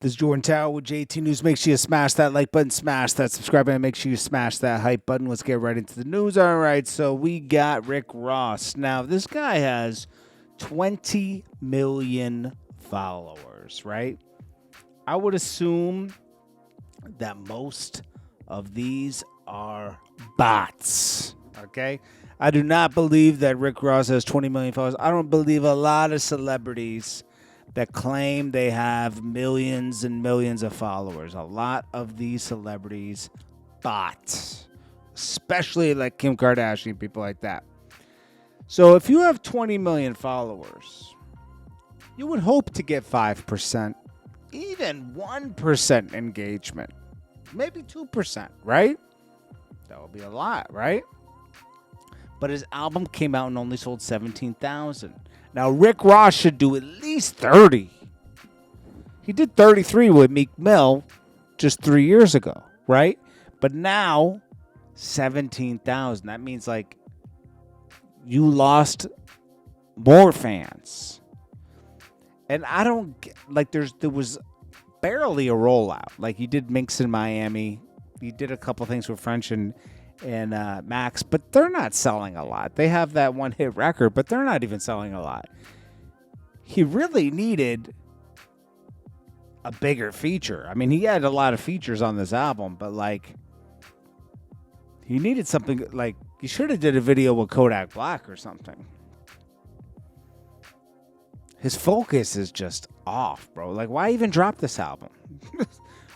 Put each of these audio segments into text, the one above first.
This is Jordan Tower with JT News. Make sure you smash that like button, smash that subscribe button, make sure you smash that hype button. Let's get right into the news. All right, so we got Rick Ross. Now, this guy has 20 million followers, right? I would assume that most of these are bots, okay? I do not believe that Rick Ross has 20 million followers. I don't believe a lot of celebrities that claim they have millions and millions of followers. A lot of these celebrities bots, especially like Kim Kardashian, people like that. So if you have 20 million followers, you would hope to get 5%, even 1% engagement, maybe 2%, right? That would be a lot, right? But his album came out and only sold 17,000. Now, Rick Ross should do at least 30. He did 33 with Meek Mill just 3 years ago, right? But now, 17,000. That means, like, you lost more fans. And I don't get, like, there was barely a rollout. Like, he did Minx in Miami. He did a couple things with French and Max, but they're not selling a lot. They have that one hit record, but they're not even selling a lot. He really needed a bigger feature. I mean, he had a lot of features on this album, but like he needed something like he should have did a video with Kodak Black or something. His focus is just off, bro. Like, why even drop this album?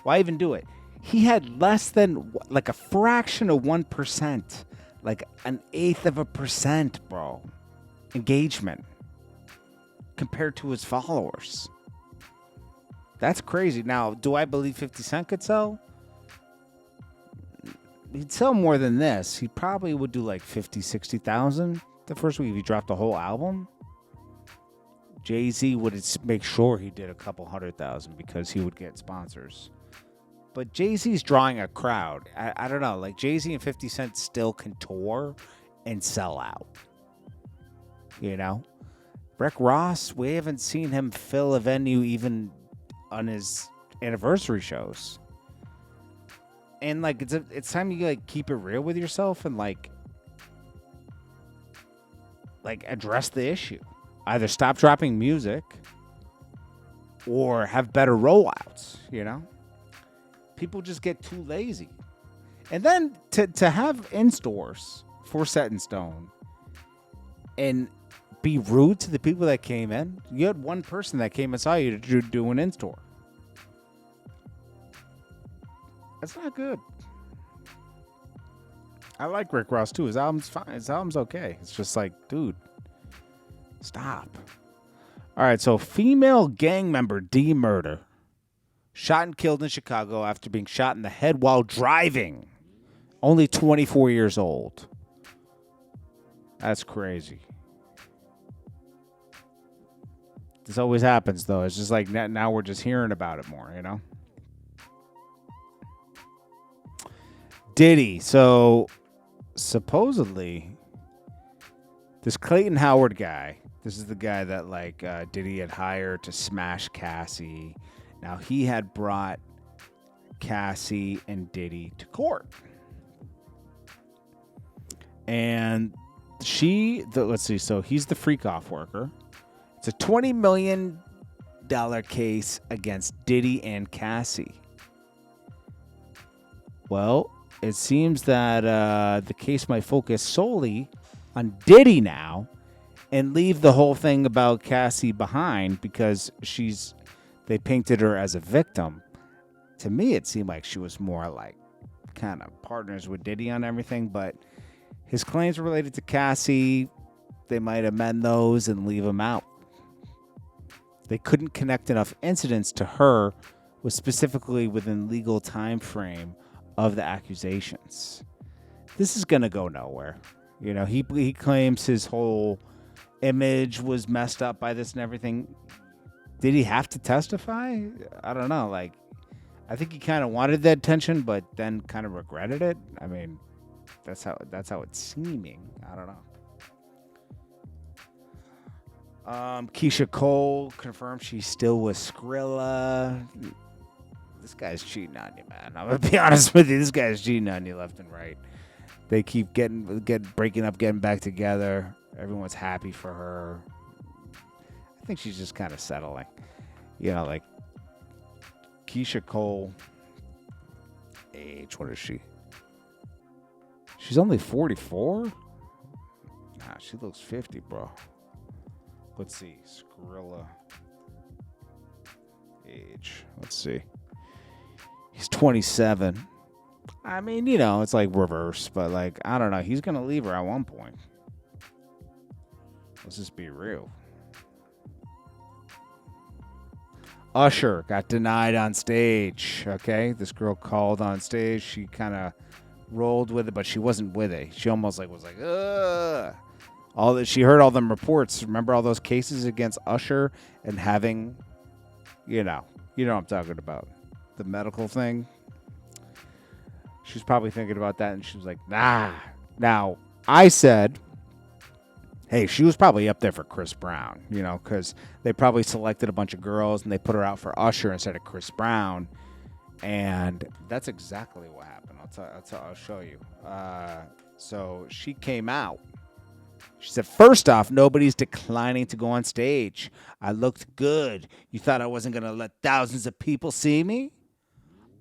Why even do it? He had less than like a fraction of 1%, like an eighth of a percent, bro, engagement compared to his followers. That's crazy. Now, do I believe 50 Cent could sell? He'd sell more than this. He probably would do like 50, 60,000 the first week if he dropped the whole album. Jay-Z would make sure he did a couple 100,000 because he would get sponsors. But Jay-Z's drawing a crowd. I don't know. Like, Jay-Z and 50 Cent still can tour and sell out. You know? Rick Ross, we haven't seen him fill a venue even on his anniversary shows. And, like, it's time you, like, keep it real with yourself and, like, address the issue. Either stop dropping music or have better rollouts, you know? People just get too lazy. And then to have in-stores for Set in Stone and be rude to the people that came in. You had one person that came and saw you to do an in-store. That's not good. I like Rick Ross, too. His album's fine. His album's okay. It's just like, dude, stop. All right, so female gang member D. Murda shot and killed in Chicago after being shot in the head while driving. Only 24 years old. That's crazy. This always happens, though. It's just like now we're just hearing about it more, you know? Diddy. So, supposedly, this Clayton Howard guy, this is the guy that, like, Diddy had hired to smash Cassie. Now, he had brought Cassie and Diddy to court. And let's see, so he's the freak-off worker. It's a $20 million case against Diddy and Cassie. Well, it seems that the case might focus solely on Diddy now and leave the whole thing about Cassie behind because they painted her as a victim. To me, it seemed like she was more like kind of partners with Diddy on everything, but his claims related to Cassie, they might amend those and leave them out. They couldn't connect enough incidents to her, was specifically within legal time frame of the accusations. This is going to go nowhere. You know, he claims his whole image was messed up by this and everything. Did he have to testify? I don't know. Like, I think he kind of wanted that attention, but then kind of regretted it. I mean, that's how it's seeming. I don't know. Keyshia Cole confirmed she's still with Skrilla. guy's cheating on you, man. I'm gonna be honest with you. This guy's cheating on you left and right. They keep breaking up, getting back together. Everyone's happy for her. I think she's just kind of settling. You know, like Keyshia Cole. Age, what is she? She's only 44? Nah, she looks 50, bro. Let's see. Skrilla. Age. Let's see. He's 27. I mean, you know, it's like reverse, but like, I don't know. He's going to leave her at one point. Let's just be real. Usher got denied on stage, okay? This girl called on stage. She kind of rolled with it, but she wasn't with it. She almost like was like, ugh. She heard all them reports. Remember all those cases against Usher and having, you know what I'm talking about. The medical thing. She's probably thinking about that, and she was like, nah. Now, I said, hey, she was probably up there for Chris Brown, you know, because they probably selected a bunch of girls, and they put her out for Usher instead of Chris Brown, and that's exactly what happened. I'll show you. So she came out. She said, first off, nobody's declining to go on stage. I looked good. You thought I wasn't going to let thousands of people see me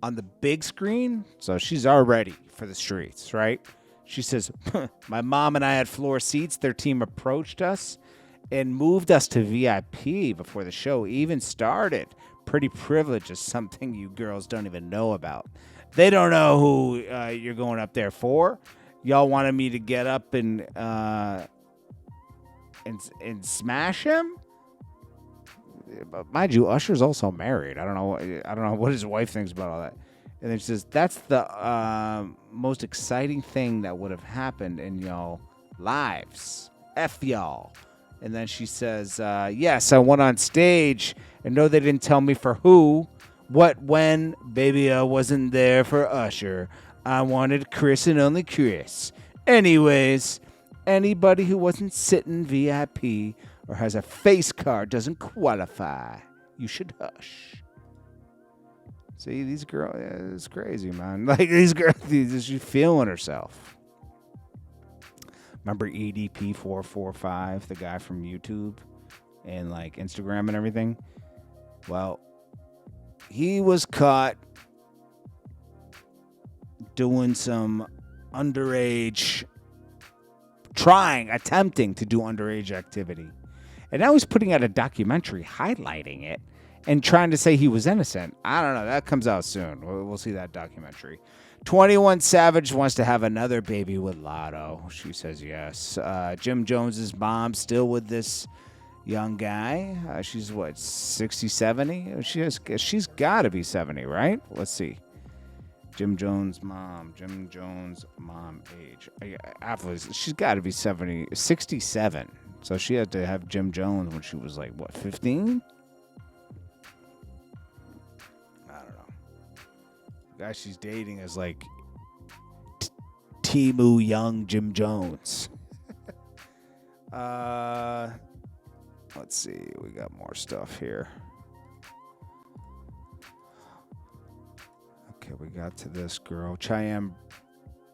on the big screen? So she's already for the streets, right? She says, my mom and I had floor seats. Their team approached us and moved us to VIP before the show even started. Pretty privilege is something you girls don't even know about. They don't know who you're going up there for. Y'all wanted me to get up and smash him. But mind you, Usher's also married. I don't know what his wife thinks about all that. And then she says, that's the most exciting thing that would have happened in y'all lives. F y'all. And then she says, yes, I went on stage. And no, they didn't tell me for who, what, when. Baby, I wasn't there for Usher. I wanted Chris and only Chris. Anyways, anybody who wasn't sitting VIP or has a face card doesn't qualify. You should hush. See, these girls, it's crazy, man. Like, these girls, she's feeling herself. Remember EDP445, the guy from YouTube and, like, Instagram and everything? Well, he was caught doing some attempting to do underage activity. And now he's putting out a documentary highlighting it and trying to say he was innocent. I don't know. That comes out soon. We'll see that documentary. 21 Savage wants to have another baby with Latto. She says yes. Jim Jones's mom still with this young guy. She's what, 60, 70? She's got to be 70, right? Let's see. Jim Jones' mom age. She's got to be 67. So she had to have Jim Jones when she was like, what, 15? I don't know. The guy she's dating is like Timu Young Jim Jones. Let's see. We got more stuff here. Okay, we got to this girl. Cheyenne.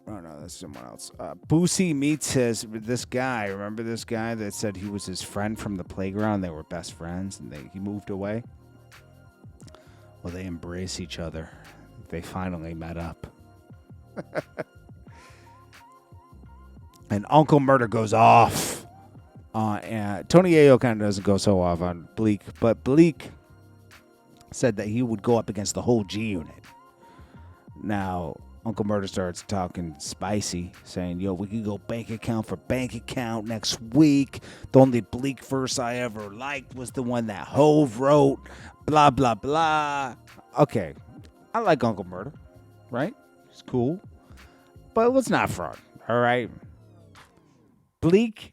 Oh, no, that's someone else. Boosie meets this guy. Remember this guy that said he was his friend from the playground? They were best friends, and he moved away? Well, they embrace each other. They finally met up. And Uncle Murda goes off. And Tony Yayo kind of doesn't go so off on Bleek, but Bleek said that he would go up against the whole G Unit. Now, Uncle Murda starts talking spicy, saying, yo, we can go bank account for bank account next week. The only Bleek verse I ever liked was the one that Hove wrote, blah, blah, blah. Okay, I like Uncle Murda, right? He's cool. But let's not front, all right? Bleek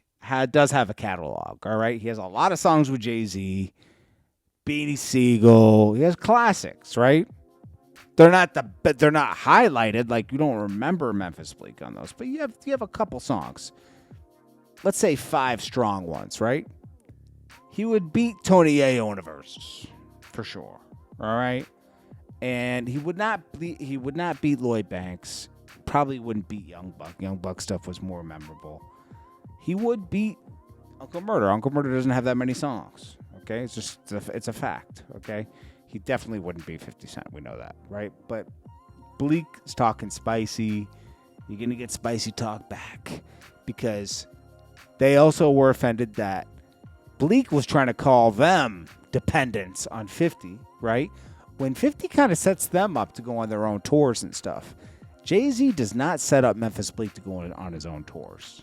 does have a catalog, all right? He has a lot of songs with Jay-Z, Beanie Siegel. He has classics, right? They're not highlighted. Like, you don't remember Memphis Bleek on those, but you have a couple songs. Let's say 5 strong ones, right? He would beat Tony Yayo in a verse, for sure. All right, And he would not beat Lloyd Banks. Probably wouldn't beat Young Buck. Young Buck stuff was more memorable. He would beat Uncle Murda. Uncle Murda doesn't have that many songs. Okay, it's a fact. Okay, he definitely wouldn't beat 50 Cent. We know that, right? But Bleek is talking spicy. You're gonna get spicy talk back because they also were offended that Bleek was trying to call them dependents on 50, right? When 50 kind of sets them up to go on their own tours and stuff. Jay-Z does not set up Memphis Bleek to go on his own tours.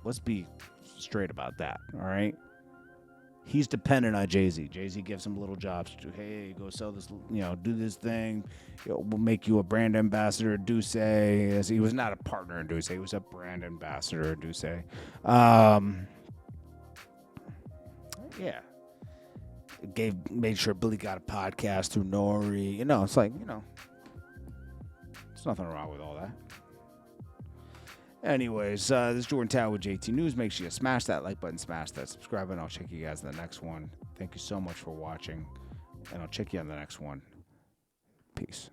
Let's be straight about that, all right? He's dependent on Jay-Z. Jay-Z gives him little jobs to do. Hey, go sell this, do this thing. We'll make you a brand ambassador at Duce. He was not a partner in Duce. He was a brand ambassador at Duce. Yeah. Made sure Billy got a podcast through Nori. It's like, there's nothing wrong with all that. Anyways, this is Jordan Tower with JT News. Make sure you smash that like button, smash that subscribe button. I'll check you guys in the next one. Thank you so much for watching, and I'll check you on the next one. Peace.